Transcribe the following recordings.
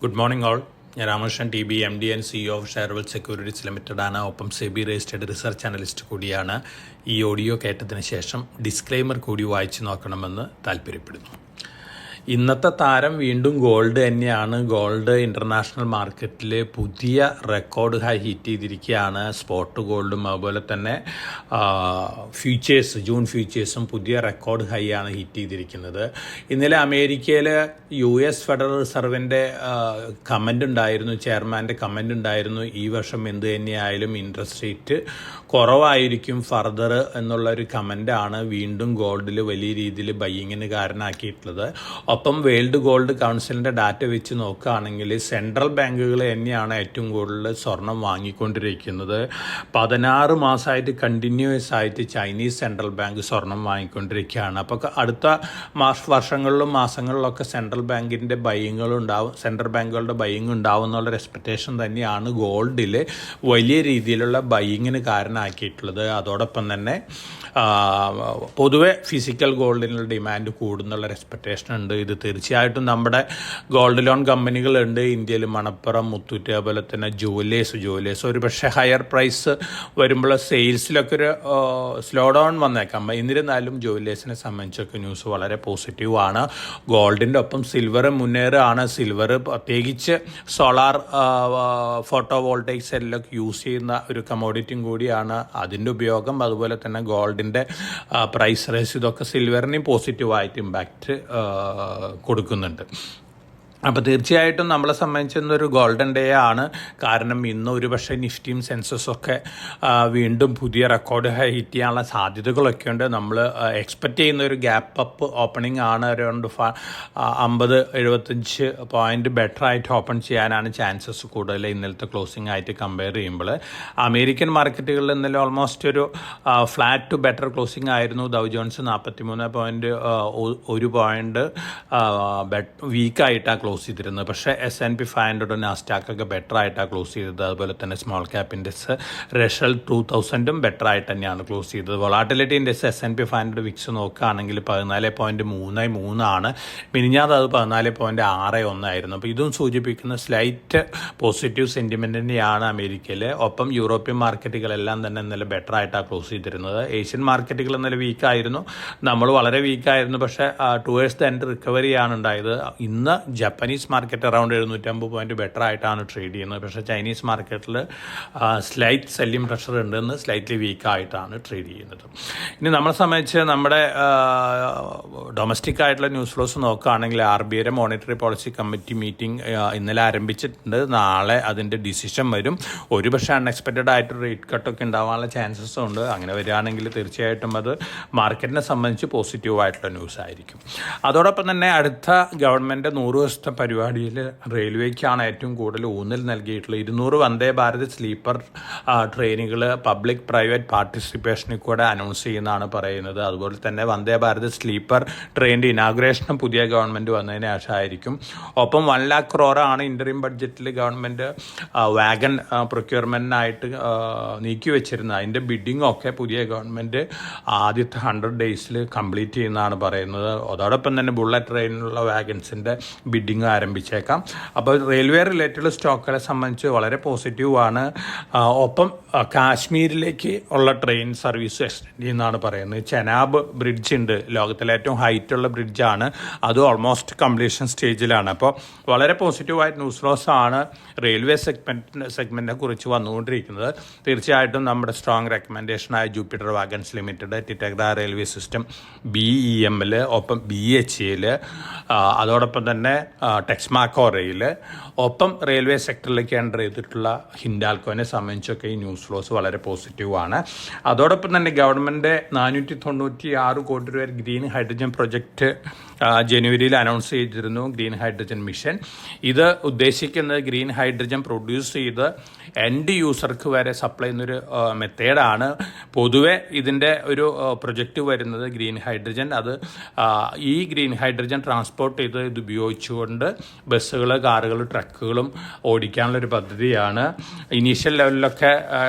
Good morning all. ഞാൻ Ramakrishnan T B M D and CEO of Sharewell securities limited ആണ്. ഒപ്പം SEBI registered research analyst കൂടിയാണ്. ഈ audio കേട്ടതിന് ശേഷം ഡിസ്ക്ലെയിമർ കൂടി വായിച്ചു നോക്കണമെന്ന് താല്പര്യപ്പെടുന്നു. ഇന്നത്തെ താരം വീണ്ടും ഗോൾഡ് തന്നെയാണ്. ഗോൾഡ് ഇൻ്റർനാഷണൽ മാർക്കറ്റിൽ പുതിയ റെക്കോർഡ് ഹൈ ഹിറ്റ് ചെയ്തിരിക്കുകയാണ്. സ്പോട്ട് ഗോൾഡും അതുപോലെ തന്നെ ഫ്യൂച്ചേഴ്സ്, ജൂൺ ഫ്യൂച്ചേഴ്സും പുതിയ റെക്കോർഡ് ഹൈ ആണ് ഹിറ്റ് ചെയ്തിരിക്കുന്നത്. ഇന്നലെ അമേരിക്കയിൽ US ഫെഡറൽ റിസർവിൻ്റെ കമൻ്റ് ഉണ്ടായിരുന്നു, ചെയർമാൻ്റെ കമൻ്റ് ഉണ്ടായിരുന്നു. ഈ വർഷം എന്ത് തന്നെയായാലും ഇൻട്രസ്റ്റ് റേറ്റ് കുറവായിരിക്കും ഫർദർ എന്നുള്ളൊരു കമൻ്റാണ് വീണ്ടും ഗോൾഡിൽ വലിയ രീതിയിൽ ബയ്യിങ്ങിന് കാരണമാക്കിയിട്ടുള്ളത്. ഒപ്പം വേൾഡ് ഗോൾഡ് കൗൺസിലിൻ്റെ ഡാറ്റ വെച്ച് നോക്കുകയാണെങ്കിൽ സെൻട്രൽ ബാങ്കുകൾ തന്നെയാണ് ഏറ്റവും കൂടുതൽ സ്വർണം വാങ്ങിക്കൊണ്ടിരിക്കുന്നത്. 16 മാസമായിട്ട് കണ്ടിന്യൂസ് ആയിട്ട് ചൈനീസ് സെൻട്രൽ ബാങ്ക് സ്വർണം വാങ്ങിക്കൊണ്ടിരിക്കുകയാണ്. അപ്പോൾ അടുത്ത വർഷങ്ങളിലും മാസങ്ങളിലൊക്കെ സെൻട്രൽ ബാങ്കിൻ്റെ ബയ്യിങ്ങുകളുണ്ടാവും, സെൻട്രൽ ബാങ്കുകളുടെ ബയ്യിങ് ഉണ്ടാവും എന്നുള്ളൊരു എക്സ്പെക്റ്റേഷൻ തന്നെയാണ് ഗോൾഡിൽ വലിയ രീതിയിലുള്ള ബയ്യിങ്ങിന് കാരണമാക്കിയിട്ടുള്ളത്. അതോടൊപ്പം തന്നെ പൊതുവെ ഫിസിക്കൽ ഗോൾഡിനുള്ള ഡിമാൻഡ് കൂടുന്നുള്ളൊരു എക്സ്പെക്റ്റേഷൻ ഉണ്ട്. ഇത് തീർച്ചയായിട്ടും നമ്മുടെ ഗോൾഡ് ലോൺ കമ്പനികളുണ്ട് ഇന്ത്യയിൽ, മണപ്പുറം, മുത്തൂറ്റ്, അതുപോലെ തന്നെ ജുവലേഴ്സ് ഒരു പക്ഷേ ഹയർ പ്രൈസ് വരുമ്പോൾ സെയിൽസിലൊക്കെ ഒരു സ്ലോ ഡൗൺ വന്നേക്കാം. എന്നിരുന്നാലും ജുവലേഴ്സിനെ സംബന്ധിച്ചൊക്കെ ന്യൂസ് വളരെ പോസിറ്റീവാണ്. ഗോൾഡിൻ്റെ ഒപ്പം സിൽവർ മുന്നേറുകയാണ്. സിൽവർ പ്രത്യേകിച്ച് സോളാർ ഫോട്ടോ വോൾട്ടൈക് സെല്ലൊക്കെ യൂസ് ചെയ്യുന്ന ഒരു കമോഡിറ്റിയും കൂടിയാണ്. അതിൻ്റെ ഉപയോഗം അതുപോലെ തന്നെ ഗോൾഡിൻ്റെ പ്രൈസ് റേസ് ഇതൊക്കെ സിൽവറിനെയും പോസിറ്റീവായിട്ട് ഇമ്പാക്റ്റ് കൊടുക്കുന്നുണ്ട്. അപ്പോൾ തീർച്ചയായിട്ടും നമ്മളെ സംബന്ധിച്ചൊരു ഗോൾഡൻ ഡേ ആണ്. കാരണം ഇന്ന് ഒരു പക്ഷേ നിഫ്റ്റിയും സെൻസസൊക്കെ വീണ്ടും പുതിയ റെക്കോർഡ് ഹിറ്റ് ചെയ്യാനുള്ള സാധ്യതകളൊക്കെ ഉണ്ട്. നമ്മൾ എക്സ്പെക്റ്റ് ചെയ്യുന്ന ഒരു ഗ്യാപ്പ് അപ്പ് ഓപ്പണിംഗ് ആണ്. അറൗണ്ട് 50-75 പോയിന്റ് ബെറ്റർ ആയിട്ട് ഓപ്പൺ ചെയ്യാനാണ് ചാൻസസ് കൂടുതൽ ഇന്നലത്തെ ക്ലോസിംഗ് ആയിട്ട് കമ്പയർ ചെയ്യുമ്പോൾ. അമേരിക്കൻ മാർക്കറ്റുകളിൽ ഇന്നലെ ഓൾമോസ്റ്റ് ഒരു ഫ്ലാറ്റ് ടു ബെറ്റർ ക്ലോസിംഗ് ആയിരുന്നു. ഡൗ ജോൺസ് 43.1 പോയിന്റ് വീക്കായിട്ടാണ് ക്ലോസ് ചെയ്തിരുന്നത്. പക്ഷേ S&P 500 നാസ്ഡാക്കൊക്കെ ബെറ്റർ ആയിട്ടാണ് ക്ലോസ് ചെയ്തത്. അതുപോലെ തന്നെ സ്മോൾ ക്യാപ്പ് ഇൻഡെക്സ് റഷൽ 2000 ബെറ്റർ ആയിട്ട് തന്നെയാണ് ക്ലോസ് ചെയ്തത്. വൊളാറ്റിലിറ്റി ഇൻഡെക്സ് S&P 500 വിക്സ് നോക്കുകയാണെങ്കിൽ 14.33 ആണ്. മിനിഞ്ഞാത് അത് 14.61 ആയിരുന്നു. അപ്പോൾ ഇതും സൂചിപ്പിക്കുന്ന സ്ലൈറ്റ് പോസിറ്റീവ് സെൻറ്റിമെൻ്റ് തന്നെയാണ് അമേരിക്കയിൽ. ഒപ്പം യൂറോപ്യൻ മാർക്കറ്റുകളെല്ലാം തന്നെ ഇന്നലെ ബെറ്റർ ആയിട്ടാണ് ക്ലോസ് ചെയ്തിരുന്നത്. ഏഷ്യൻ മാർക്കറ്റുകൾ ഇന്നലെ വീക്കായിരുന്നു, നമ്മൾ വളരെ വീക്കായിരുന്നു. പക്ഷേ ടുവേഴ്സ് ദ എൻഡ് റിക്കവറിയാണ് ഉണ്ടായത്. ഇന്ന് Japanese market around 750 point better ആയിട്ടാണ് ട്രേഡ് ചെയ്യുന്നത്. പക്ഷേ ചൈനീസ് മാർക്കറ്റിൽ സ്ലൈറ്റ് സെല്ലിംഗ് പ്രഷർ ഉണ്ടെന്ന് സ്ലൈറ്റ്ലി വീക്കായിട്ടാണ് ട്രേഡ് ചെയ്യുന്നത്. ഇനി നമ്മളെ സംബന്ധിച്ച് നമ്മുടെ ഡൊമസ്റ്റിക് ആയിട്ടുള്ള ന്യൂസ് ഫ്ലോസ് നോക്കുകയാണെങ്കിൽ RBIയുടെ മോണിറ്ററി പോളിസി കമ്മിറ്റി മീറ്റിംഗ് ഇന്നലെ ആരംഭിച്ചിട്ടുണ്ട്. നാളെ അതിൻ്റെ ഡിസിഷൻ വരും. ഒരു പക്ഷേ അൺഎക്സ്പെക്റ്റഡ് ആയിട്ട് റേറ്റ് കട്ടൊക്കെ ഉണ്ടാവാനുള്ള ചാൻസസും ഉണ്ട്. അങ്ങനെ വരികയാണെങ്കിൽ തീർച്ചയായിട്ടും അത് മാർക്കറ്റിനെ സംബന്ധിച്ച് പോസിറ്റീവായിട്ടുള്ള ന്യൂസ് ആയിരിക്കും. അതോടൊപ്പം തന്നെ അടുത്ത ഗവൺമെൻറ് 100 ദിവസത്തെ പരിപാടിയിൽ റെയിൽവേക്കാണ് ഏറ്റവും കൂടുതൽ ഊന്നൽ നൽകിയിട്ടുള്ളത്. 200 വന്ദേ ഭാരത് സ്ലീപ്പർ ട്രെയിനുകൾ പബ്ലിക് പ്രൈവറ്റ് പാർട്ടിസിപ്പേഷനിൽ കൂടെ അനൗൺസ് ചെയ്യുന്നതാണ് പറയുന്നത്. അതുപോലെ തന്നെ വന്ദേ ഭാരത് സ്ലീപ്പർ ട്രെയിനിൻ്റെ ഇനാഗുറേഷനും പുതിയ ഗവൺമെൻറ് വന്നതിന് ശേഷമായിരിക്കും. ഒപ്പം 1 lakh crore ആണ് ഇൻ്ററിം ബഡ്ജറ്റിൽ ഗവൺമെൻറ് വാഗൺ പ്രൊക്യൂർമെൻറ്റിനായിട്ട് നീക്കി വെച്ചിരുന്നത്. അതിൻ്റെ ബിഡിംഗ് ഒക്കെ പുതിയ ഗവൺമെൻറ് ആദ്യത്തെ 100 days കംപ്ലീറ്റ് ചെയ്യുന്നതാണ് പറയുന്നത്. അതോടൊപ്പം തന്നെ ബുള്ളറ്റ് ട്രെയിനിലുള്ള വാഗൺസിൻ്റെ ബിഡിങ് ആരംഭിച്ചേക്കാം. അപ്പോൾ റെയിൽവേ റിലേറ്റഡ് സ്റ്റോക്കുകളെ സംബന്ധിച്ച് വളരെ പോസിറ്റീവാണ്. ഒപ്പം കാശ്മീരിലേക്ക് ഉള്ള ട്രെയിൻ സർവീസ് എക്സ്റ്റെൻഡ് ചെയ്യുന്നതാണ് പറയുന്നത്. ചെനാബ് ബ്രിഡ്ജ് ഉണ്ട്, ലോകത്തിലെ ഏറ്റവും ഹൈറ്റുള്ള ബ്രിഡ്ജാണ്. അത് ഓൾമോസ്റ്റ് കംപ്ലീഷൻ സ്റ്റേജിലാണ്. അപ്പോൾ വളരെ പോസിറ്റീവായിട്ട് ന്യൂസ് ഫ്ലോസ് ആണ് റെയിൽവേ സെഗ്മെൻറ്റിനെ കുറിച്ച് വന്നുകൊണ്ടിരിക്കുന്നത്. തീർച്ചയായിട്ടും നമ്മുടെ സ്ട്രോങ് റെക്കമെൻഡേഷനായ Jupiter wagons limited, Titagarh railway system, BEML, ഒപ്പം BHAL, അതോടൊപ്പം തന്നെ ടെക്സ്മാക്കോ റെയിൽ, ഒപ്പം റെയിൽവേ സെക്ടറിലേക്ക് എൻ്റർ ചെയ്തിട്ടുള്ള ഹിൻഡാൽക്കോനെ സംബന്ധിച്ചൊക്കെ ഈ ന്യൂസ് ഫ്ലോസ് വളരെ പോസിറ്റീവാണ്. അതോടൊപ്പം തന്നെ ഗവൺമെൻറ് 496 കോടി രൂപ ഗ്രീൻ ഹൈഡ്രജൻ പ്രൊജക്റ്റ് ജനുവരിയിൽ അനൗൺസ് ചെയ്തിരുന്നു. Green hydrogen mission. ഇത് ഉദ്ദേശിക്കുന്നത് ഗ്രീൻ ഹൈഡ്രജൻ പ്രൊഡ്യൂസ് ചെയ്ത് എൻഡ് യൂസർക്ക് വരെ സപ്ലൈ ചെയ്യുന്നൊരു മെത്തേഡാണ്. പൊതുവെ ഇതിൻ്റെ ഒരു പ്രൊജക്റ്റ് വരുന്നത് ഗ്രീൻ ഹൈഡ്രജൻ, അത് ഈ ഗ്രീൻ ഹൈഡ്രജൻ ട്രാൻസ്പോർട്ട് ചെയ്ത് ഇത് ഉപയോഗിച്ചുകൊണ്ട് ബസ്സുകൾ, കാറുകൾ, ട്രക്കുകളും ഓടിക്കാനുള്ളൊരു പദ്ധതിയാണ്. ഇനീഷ്യൽ ലെവലിലൊക്കെ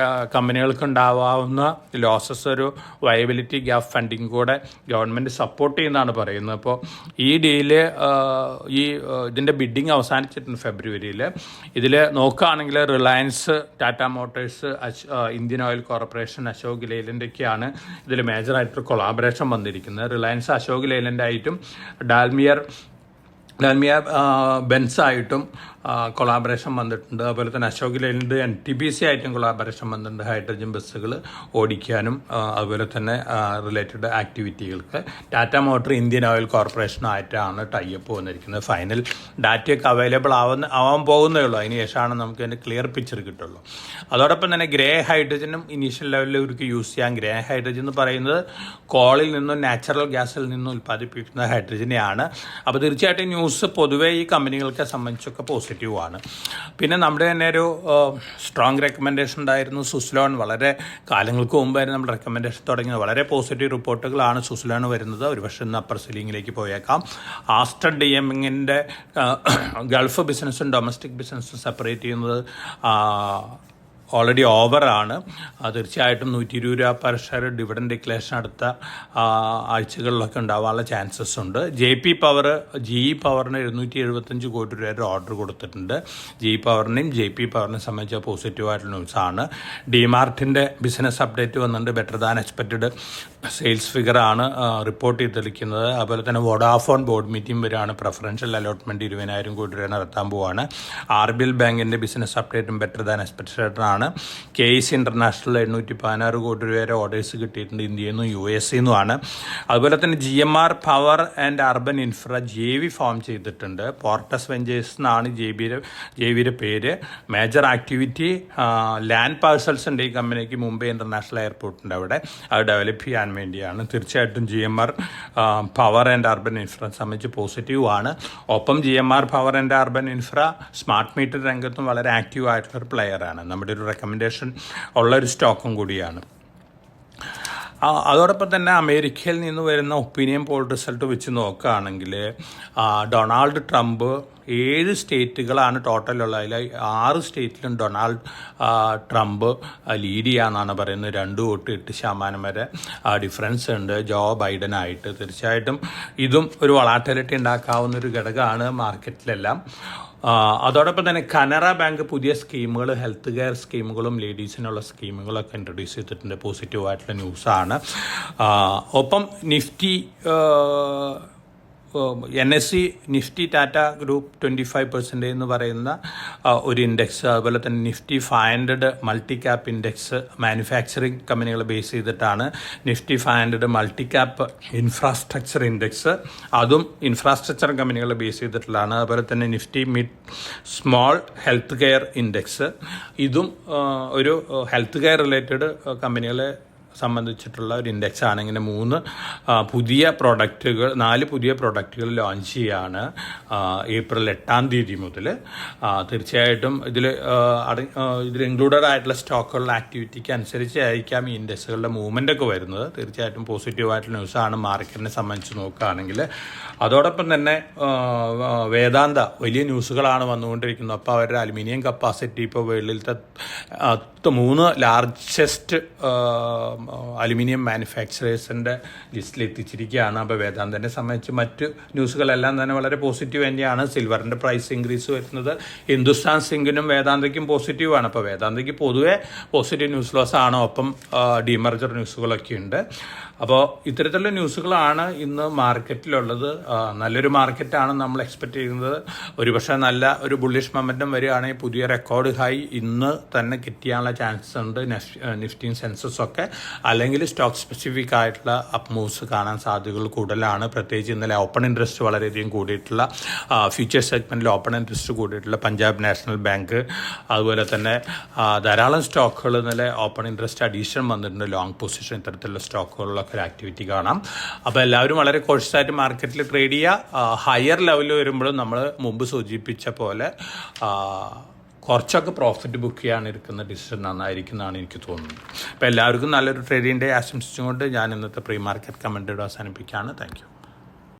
കമ്പനികൾക്ക് ഉണ്ടാവാവുന്ന ലോസസ് ഒരു വയബിലിറ്റി ഗ്യാപ്പ് ഫണ്ടിങ് കൂടെ ഗവൺമെൻറ് സപ്പോർട്ട് ചെയ്യുന്നതാണ് പറയുന്നത്. അപ്പോൾ ഈ ഡീല് ഇതിൻ്റെ ബിഡിങ് അവസാനിച്ചിട്ടുണ്ട് ഫെബ്രുവരിയിൽ. ഇതിൽ നോക്കുകയാണെങ്കിൽ Reliance, Tata motors, Indian oil corporation, Ashok ലെയ്ലൻ്റൊക്കെയാണ് ഇതിൽ മേജറായിട്ട് കൊളാബറേഷൻ വന്നിരിക്കുന്നത്. റിലയൻസ് അശോക് ലെയ്ലൻ്റായിട്ടും ഡാൽമിയ ബെൻസായിട്ടും കൊളാബറേഷൻ വന്നിട്ടുണ്ട്. അതുപോലെ തന്നെ അശോക് ലെയ്ലൻഡ് NTPC ആയിട്ടും കൊളാബറേഷൻ വന്നിട്ടുണ്ട്, ഹൈഡ്രജൻ ബസ്സുകൾ ഓടിക്കാനും അതുപോലെ തന്നെ റിലേറ്റഡ് ആക്ടിവിറ്റികൾക്ക്. ടാറ്റ മോട്ടർ ഇന്ത്യൻ ഓയിൽ കോർപ്പറേഷനായിട്ടാണ് ടൈപ്പ് വന്നിരിക്കുന്നത്. ഫൈനൽ ഡാറ്റയൊക്കെ അവൈലബിൾ ആവാൻ പോകുന്നേ ഉള്ളൂ. അതിന് ശേഷമാണ് നമുക്ക് അതിൻ്റെ ക്ലിയർ പിക്ചർ കിട്ടുള്ളൂ. അതോടൊപ്പം തന്നെ ഗ്രേ ഹൈഡ്രജനും ഇനീഷ്യൽ ലെവലിൽ ഇവർക്ക് യൂസ് ചെയ്യാം. ഗ്രേ ഹൈഡ്രജൻ എന്ന് പറയുന്നത് കോളിൽ നിന്നും നാച്ചുറൽ ഗ്യാസിൽ നിന്നും ഉൽപ്പാദിപ്പിക്കുന്ന ഹൈഡ്രജനെയാണ്. അപ്പോൾ തീർച്ചയായിട്ടും ന്യൂസ് പൊതുവേ ഈ കമ്പനികൾക്ക് സംബന്ധിച്ചൊക്കെ പോസിറ്റീവാണ്. പിന്നെ നമ്മുടെ തന്നെ ഒരു സ്ട്രോങ് റെക്കമെൻഡേഷൻ ഉണ്ടായിരുന്നു സുസ്ലോൺ. വളരെ കാലങ്ങൾക്ക് മുമ്പായിരുന്നു നമ്മുടെ റെക്കമെൻഡേഷൻ തുടങ്ങിയത്. വളരെ പോസിറ്റീവ് റിപ്പോർട്ടുകളാണ് സുസ്ലോൺ വരുന്നത്. ഒരുപക്ഷെ ഇന്ന് അപ്പർ സീലിംഗിലേക്ക് പോയേക്കാം. ആസ്റ്റർ DMങ്ങിൻ്റെ ഗൾഫ് ബിസിനസ്സും ഡൊമസ്റ്റിക് ബിസിനസ്സും സെപ്പറേറ്റ് ചെയ്യുന്നത് ഓൾറെഡി ഓവറാണ്. തീർച്ചയായിട്ടും 120 രൂപ പെർ ഷെയർ ഡിവിഡൻഡ് ഡിക്ലറേഷൻ അടുത്ത ആഴ്ചകളിലൊക്കെ ഉണ്ടാവാനുള്ള ചാൻസസ് ഉണ്ട്. GE പവറിന് 775 കോടി രൂപയുടെ ഓർഡർ കൊടുത്തിട്ടുണ്ട്. GE പവറിനെയും JP പവറിനെയും സംബന്ധിച്ച പോസിറ്റീവായിട്ടുള്ള ന്യൂസാണ്. ഡിമാർട്ടിൻ്റെ ബിസിനസ് അപ്ഡേറ്റ് വന്നിട്ടുണ്ട്. ബെറ്റർ ദാൻ എക്സ്പെക്റ്റഡ് സെയിൽസ് ഫിഗറാണ് റിപ്പോർട്ട് ചെയ്തിരിക്കുന്നത്. അതുപോലെ തന്നെ വോഡാഫോൺ ബോർഡ് മീറ്റിംഗ് വരെയാണ്. പ്രിഫറൻഷ്യൽ അലോട്ട്മെൻറ്റ് 20,000 കോടി രൂപ നടത്താൻ പോവുകയാണ്. RBL ബാങ്കിൻ്റെ ബിസിനസ് അപ്ഡേറ്റും ബെറ്റർ ദാൻ എക്സ്പെക്റ്റഡ് ആണ്. KEC ഇൻ്റർനാഷണൽ 816 കോടി രൂപയുടെ ഓർഡേഴ്സ് കിട്ടിയിട്ടുണ്ട് ഇന്ത്യയിൽ നിന്നും USA നിന്നുമാണ്. അതുപോലെ തന്നെ GMR power and urban infra JV form ചെയ്തിട്ടുണ്ട്. പോർട്ടസ് വെഞ്ചേഴ്സ് എന്നാണ് JVയുടെ പേര്. മേജർ ആക്ടിവിറ്റി ലാൻഡ് പാഴ്സൽസ് ഉണ്ട് ഈ കമ്പനിക്ക്. മുംബൈ ഇൻ്റർനാഷണൽ എയർപോർട്ടുണ്ട് അവിടെ. അത് ഡെവലപ്പ് ചെയ്യാൻ വേണ്ടിയാണ്. തീർച്ചയായിട്ടും GMR power and urban infra സംബന്ധിച്ച് പോസിറ്റീവാണ്. ഒപ്പം GMR power and urban infra smart metre രംഗത്തും വളരെ ആക്റ്റീവ് ആയിട്ടുള്ളൊരു പ്ലെയറാണ്. നമ്മുടെ ഒരു റെക്കമെൻഡേഷൻ ഉള്ളൊരു സ്റ്റോക്കും കൂടിയാണ്. അതോടൊപ്പം തന്നെ അമേരിക്കയിൽ നിന്ന് വരുന്ന ഒപ്പീനിയൻ പോൾ റിസൾട്ട് വെച്ച് നോക്കുകയാണെങ്കിൽ ഡൊണാൾഡ് ട്രംപ് 7 സ്റ്റേറ്റുകളാണ് ടോട്ടലുള്ള. അതിൽ 6 സ്റ്റേറ്റിലും ഡൊണാൾഡ് ട്രംപ് ലീഡ് ചെയ്യാമെന്നാണ് പറയുന്നത്. 2.8% വരെ ഡിഫറൻസ് ഉണ്ട് ജോ ബൈഡനായിട്ട്. തീർച്ചയായിട്ടും ഇതും ഒരു വളാറ്റിലിറ്റി ഉണ്ടാക്കാവുന്നൊരു ഘടകമാണ് മാർക്കറ്റിലെല്ലാം. അതോടൊപ്പം തന്നെ കനറ ബാങ്ക് പുതിയ സ്കീമുകൾ, ഹെൽത്ത് കെയർ സ്കീമുകളും ലേഡീസിനുള്ള സ്കീമുകളൊക്കെ ഇൻട്രൊഡ്യൂസ് ചെയ്തിട്ടുണ്ട്. പോസിറ്റീവായിട്ടുള്ള ന്യൂസാണ്. ഒപ്പം Nifty NSE Nifty Tata group 25% എന്ന് പറയുന്ന ഒരു ഇൻഡെക്സ്, അതുപോലെ തന്നെ Nifty 500 multi cap index manufacturing കമ്പനികളെ ബേസ് ചെയ്തിട്ടാണ്. Nifty 500 multi cap infrastructure index, അതും ഇൻഫ്രാസ്ട്രക്ചർ കമ്പനികളെ ബേസ് ചെയ്തിട്ടുള്ളതാണ്. അതുപോലെ തന്നെ Nifty mid small health care index, ഇതും ഒരു ഹെൽത്ത് കെയർ റിലേറ്റഡ് കമ്പനികളെ സംബന്ധിച്ചിട്ടുള്ള ഒരു ഇൻഡെക്സ് ആണ്. ഇങ്ങനെ 4 പുതിയ പ്രൊഡക്റ്റുകൾ ലോഞ്ച് ചെയ്യാണ് ഏപ്രിൽ 8 തീയതി മുതൽ. തീർച്ചയായിട്ടും ഇതിൽ ഇൻക്ലൂഡഡ് ആയിട്ടുള്ള സ്റ്റോക്കുകളുടെ ആക്ടിവിറ്റിക്ക് അനുസരിച്ചായിരിക്കാം ഈ ഇൻഡെക്സുകളുടെ മൂവ്മെൻ്റ് ഒക്കെ വരുന്നത്. തീർച്ചയായിട്ടും പോസിറ്റീവായിട്ടുള്ള ന്യൂസാണ് മാർക്കറ്റിനെ സംബന്ധിച്ച് നോക്കുകയാണെങ്കിൽ. അതോടൊപ്പം തന്നെ വേദാന്ത വലിയ ന്യൂസുകളാണ് വന്നുകൊണ്ടിരിക്കുന്നത്. അപ്പോൾ അവരുടെ അലുമിനിയം കപ്പാസിറ്റി ഇപ്പോൾ വേൾഡിലത്തെ 3 ലാർജസ്റ്റ് അലുമിനിയം മാനുഫാക്ചറേഴ്സിൻ്റെ ലിസ്റ്റിൽ എത്തിച്ചിരിക്കുകയാണ്. അപ്പോൾ വേദാന്തനെ സംബന്ധിച്ച് മറ്റ് ന്യൂസുകളെല്ലാം തന്നെ വളരെ പോസിറ്റീവ് തന്നെയാണ്. സിൽവറിൻ്റെ പ്രൈസ് ഇൻക്രീസ് വരുന്നത് ഹിന്ദുസ്ഥാൻ സിങ്കിനും വേദാന്തയ്ക്കും പോസിറ്റീവാണ്. അപ്പോൾ വേദാന്തയ്ക്ക് പൊതുവെ പോസിറ്റീവ് ന്യൂസ് ലോസ് ആണ്. ഒപ്പം ഡിമർജർ ന്യൂസുകളൊക്കെ ഉണ്ട്. അപ്പോൾ ഇത്തരത്തിലുള്ള ന്യൂസുകളാണ് ഇന്ന് മാർക്കറ്റിലുള്ളത്. നല്ലൊരു മാർക്കറ്റാണ് നമ്മൾ എക്സ്പെക്റ്റ് ചെയ്യുന്നത്. ഒരുപക്ഷെ നല്ല ഒരു ബുള്ളിഷ് മൊമെൻറ്റം വരികയാണെങ്കിൽ പുതിയ റെക്കോർഡ് ഹൈ ഇന്ന് തന്നെ കിട്ടിയാനുള്ള ചാൻസസ് ഉണ്ട്. നിഫ്റ്റിയും സെൻസസ് ഒക്കെ, അല്ലെങ്കിൽ സ്റ്റോക്ക് സ്പെസിഫിക് ആയിട്ടുള്ള അപ്പ് മൂവ്സ് കാണാൻ സാധ്യതകൾ കൂടുതലാണ്. പ്രത്യേകിച്ച് ഇന്നലെ ഓപ്പൺ ഇൻട്രസ്റ്റ് വളരെയധികം കൂടിയിട്ടുള്ള ഫ്യൂച്ചർ സെഗ്മെൻറ്റിൽ ഓപ്പൺ ഇൻട്രസ്റ്റ് കൂടിയിട്ടുള്ള പഞ്ചാബ് നാഷണൽ ബാങ്ക്, അതുപോലെ തന്നെ ധാരാളം സ്റ്റോക്കുകൾ ഇന്നലെ ഓപ്പൺ ഇൻട്രസ്റ്റ് അഡീഷൻ വന്നിട്ടുണ്ട്. ലോങ് പൊസിഷൻ ഇത്തരത്തിലുള്ള സ്റ്റോക്കുകളിലൊക്കെ ഒരു ആക്ടിവിറ്റി കാണാം. അപ്പോൾ എല്ലാവരും വളരെ കോഷ്യസായിട്ട് മാർക്കറ്റിൽ ട്രേഡ് ചെയ്യുക. ഹയർ ലെവലിൽ വരുമ്പോഴും നമ്മൾ മുമ്പ് സൂചിപ്പിച്ച പോലെ കുറച്ചൊക്കെ പ്രോഫിറ്റ് ബുക്ക് ചെയ്യാനിരിക്കുന്ന ഡിസിഷൻ നന്നായിരിക്കുന്നതാണ് എനിക്ക് തോന്നുന്നത്. അപ്പോൾ എല്ലാവർക്കും നല്ലൊരു ട്രേഡിംഗ് ഡേ ആശംസിച്ചുകൊണ്ട് ഞാൻ ഇന്നത്തെ പ്രീ മാർക്കറ്റ് കമൻറ്റ് അവസാനിപ്പിക്കുകയാണ്. Thank you.